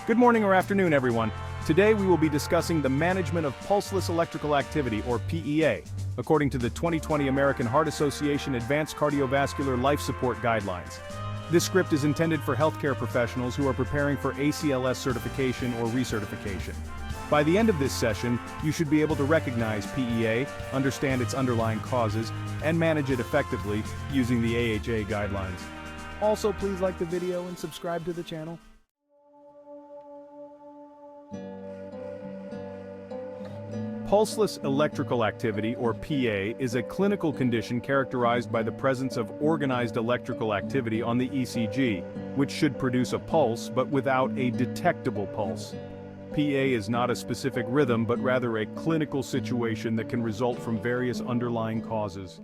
Good morning or afternoon, everyone. Today we will be discussing the management of pulseless electrical activity, or PEA, according to the 2020 American Heart Association Advanced Cardiovascular Life Support Guidelines. This script is intended for healthcare professionals who are preparing for ACLS certification or recertification. By the end of this session, you should be able to recognize PEA, understand its underlying causes, and manage it effectively using the AHA guidelines. Also, please like the video and subscribe to the channel. Pulseless electrical activity, or PEA, is a clinical condition characterized by the presence of organized electrical activity on the ECG, which should produce a pulse but without a detectable pulse. PEA is not a specific rhythm but rather a clinical situation that can result from various underlying causes.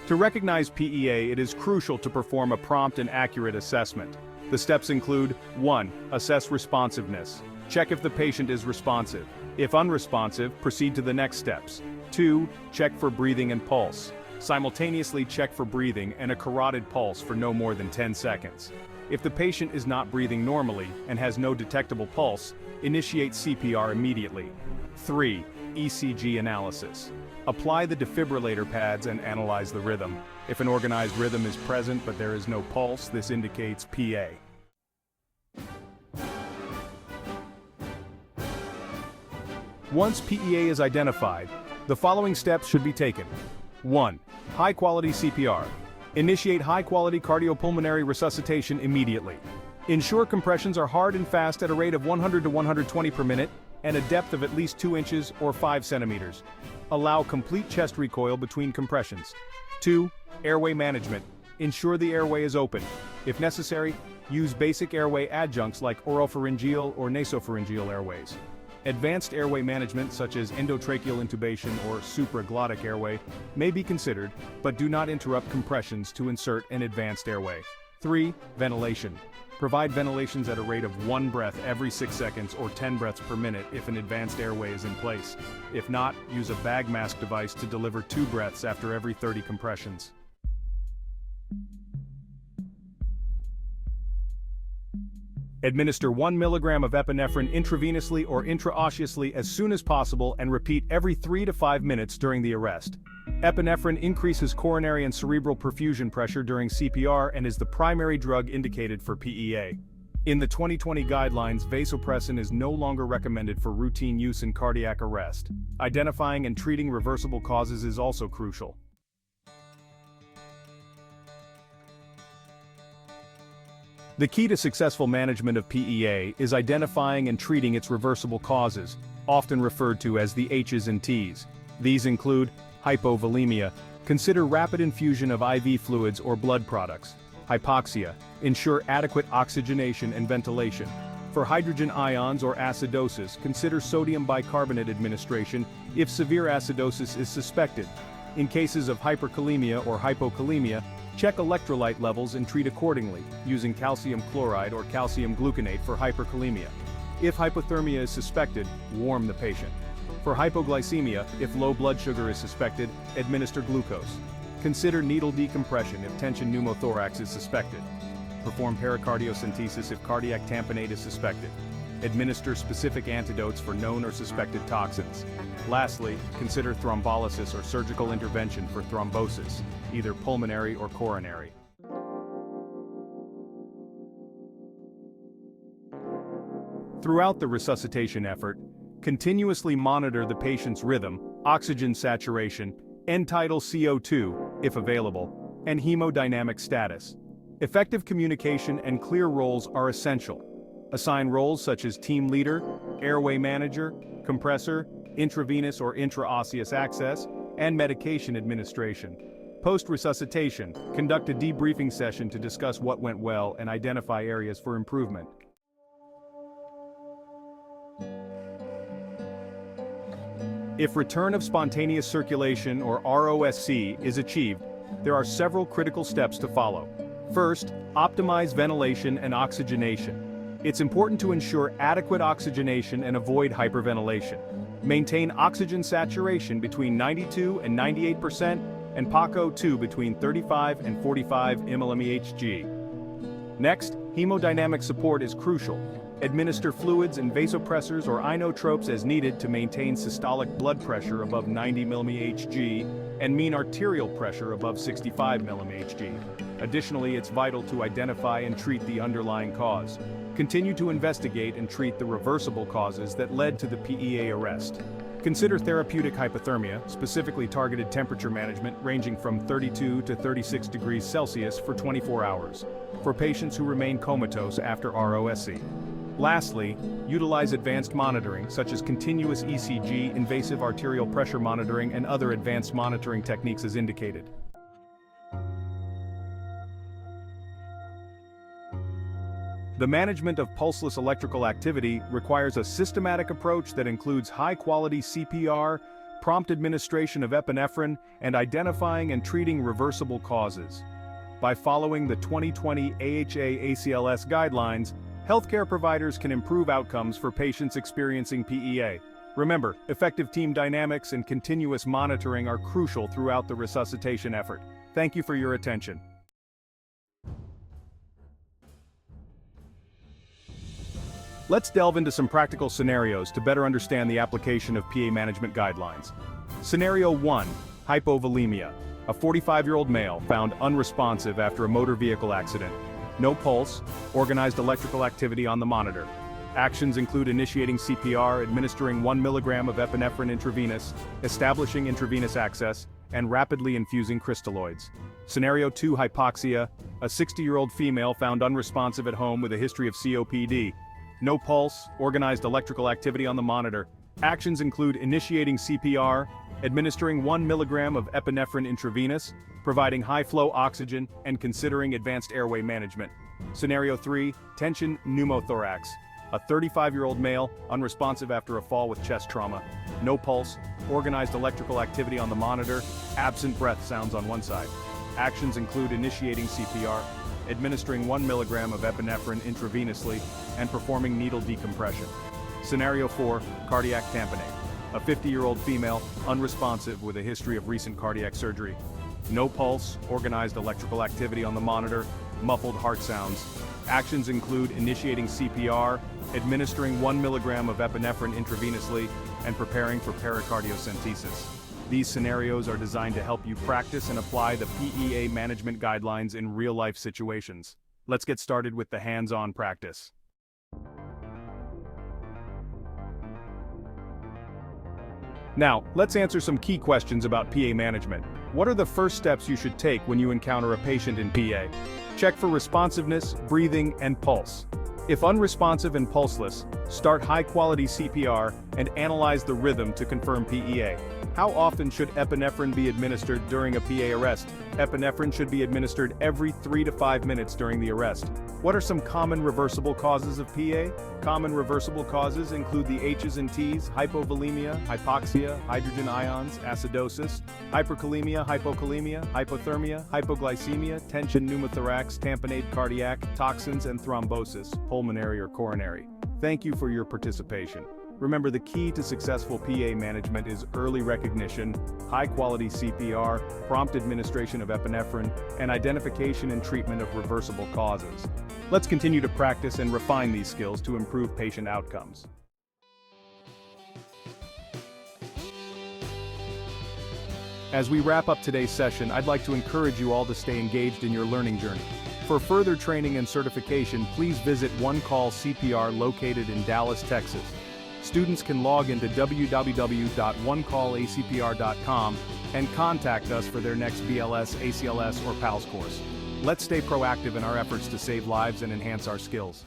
To recognize PEA, it is crucial to perform a prompt and accurate assessment. The steps include 1. Assess responsiveness. Check if the patient is responsive. If unresponsive, proceed to the next steps. 2. Check for breathing and pulse. Simultaneously check for breathing and a carotid pulse for no more than 10 seconds. If the patient is not breathing normally and has no detectable pulse, initiate CPR immediately. 3. ECG analysis. Apply the defibrillator pads and analyze the rhythm. If an organized rhythm is present but there is no pulse, this indicates PEA. Once PEA is identified, the following steps should be taken. 1. High-quality CPR. Initiate high-quality cardiopulmonary resuscitation immediately. Ensure compressions are hard and fast at a rate of 100 to 120 per minute and a depth of at least 2 inches or 5 centimeters. Allow complete chest recoil between compressions. 2. Airway management. Ensure the airway is open. If necessary, use basic airway adjuncts like oropharyngeal or nasopharyngeal airways. Advanced airway management such as endotracheal intubation or supraglottic airway may be considered, but do not interrupt compressions to insert an advanced airway. 3. Ventilation. Provide ventilations at a rate of 1 breath every 6 seconds or 10 breaths per minute if an advanced airway is in place. If not, use a bag mask device to deliver 2 breaths after every 30 compressions. Administer 1 milligram of epinephrine intravenously or intraosseously as soon as possible and repeat every 3 to 5 minutes during the arrest. Epinephrine increases coronary and cerebral perfusion pressure during CPR and is the primary drug indicated for PEA. In the 2020 guidelines, vasopressin is no longer recommended for routine use in cardiac arrest. Identifying and treating reversible causes is also crucial. The key to successful management of PEA is identifying and treating its reversible causes, often referred to as the H's and T's. These include hypovolemia. Consider rapid infusion of IV fluids or blood products. Hypoxia. Ensure adequate oxygenation and ventilation. For hydrogen ions or acidosis, consider sodium bicarbonate administration if severe acidosis is suspected. In cases of hyperkalemia or hypokalemia, check electrolyte levels and treat accordingly, using calcium chloride or calcium gluconate for hyperkalemia. If hypothermia is suspected, warm the patient. For hypoglycemia, if low blood sugar is suspected, administer glucose. Consider needle decompression if tension pneumothorax is suspected. Perform pericardiocentesis if cardiac tamponade is suspected. Administer specific antidotes for known or suspected toxins. Lastly, consider thrombolysis or surgical intervention for thrombosis, either pulmonary or coronary. Throughout the resuscitation effort, continuously monitor the patient's rhythm, oxygen saturation, end-tidal CO2, if available, and hemodynamic status. Effective communication and clear roles are essential. Assign roles such as team leader, airway manager, compressor, intravenous or intraosseous access, and medication administration. Post-resuscitation, conduct a debriefing session to discuss what went well and identify areas for improvement. If return of spontaneous circulation or ROSC is achieved, there are several critical steps to follow. First, optimize ventilation and oxygenation. It's important to ensure adequate oxygenation and avoid hyperventilation. Maintain oxygen saturation between 92 and 98% and PACO 2 between 35 and 45 mmHg. Next, hemodynamic support is crucial. Administer fluids and vasopressors or inotropes as needed to maintain systolic blood pressure above 90 mmHg and mean arterial pressure above 65 mmHg. Additionally, it's vital to identify and treat the underlying cause. Continue to investigate and treat the reversible causes that led to the PEA arrest. Consider therapeutic hypothermia, specifically targeted temperature management ranging from 32 to 36 degrees Celsius for 24 hours, for patients who remain comatose after ROSC. Lastly, utilize advanced monitoring such as continuous ECG, invasive arterial pressure monitoring, and other advanced monitoring techniques as indicated. The management of pulseless electrical activity requires a systematic approach that includes high-quality CPR, prompt administration of epinephrine, and identifying and treating reversible causes. By following the 2020 AHA-ACLS guidelines, healthcare providers can improve outcomes for patients experiencing PEA. Remember, effective team dynamics and continuous monitoring are crucial throughout the resuscitation effort. Thank you for your attention. Let's delve into some practical scenarios to better understand the application of PEA management guidelines. Scenario 1. Hypovolemia. A 45-year-old male found unresponsive after a motor vehicle accident. No pulse, organized electrical activity on the monitor. Actions include initiating CPR, administering 1 mg of epinephrine intravenous, establishing intravenous access, and rapidly infusing crystalloids. Scenario 2. Hypoxia. A 60-year-old female found unresponsive at home with a history of COPD. No pulse, organized electrical activity on the monitor. Actions include initiating CPR, administering 1 mg of epinephrine intravenous, providing high-flow oxygen, and considering advanced airway management. Scenario 3. Tension pneumothorax. A 35-year-old male, unresponsive after a fall with chest trauma. No pulse, organized electrical activity on the monitor, absent breath sounds on one side. Actions include initiating CPR, administering 1 mg of epinephrine intravenously, and performing needle decompression. Scenario 4. Cardiac tamponade. A 50-year-old female, unresponsive with a history of recent cardiac surgery. No pulse, organized electrical activity on the monitor, muffled heart sounds. Actions include initiating CPR, administering 1 mg of epinephrine intravenously, and preparing for pericardiocentesis. These scenarios are designed to help you practice and apply the PEA management guidelines in real-life situations. Let's get started with the hands-on practice. Now, let's answer some key questions about PEA management. What are the first steps you should take when you encounter a patient in PEA? Check for responsiveness, breathing, and pulse. If unresponsive and pulseless, start high-quality CPR and analyze the rhythm to confirm PEA. How often should epinephrine be administered during a PEA arrest? Epinephrine should be administered every 3 to 5 minutes during the arrest. What are some common reversible causes of PEA? Common reversible causes include the H's and T's, hypovolemia, hypoxia, hydrogen ions, acidosis, hyperkalemia, hypokalemia, hypothermia, hypoglycemia, tension pneumothorax, tamponade cardiac, toxins, and thrombosis, pulmonary or coronary. Thank you for your participation. Remember, the key to successful PEA management is early recognition, high-quality CPR, prompt administration of epinephrine, and identification and treatment of reversible causes. Let's continue to practice and refine these skills to improve patient outcomes. As we wrap up today's session, I'd like to encourage you all to stay engaged in your learning journey. For further training and certification, please visit One Call CPR located in Dallas, Texas. Students can log into www.onecallacpr.com and contact us for their next BLS, ACLS, or PALS course. Let's stay proactive in our efforts to save lives and enhance our skills.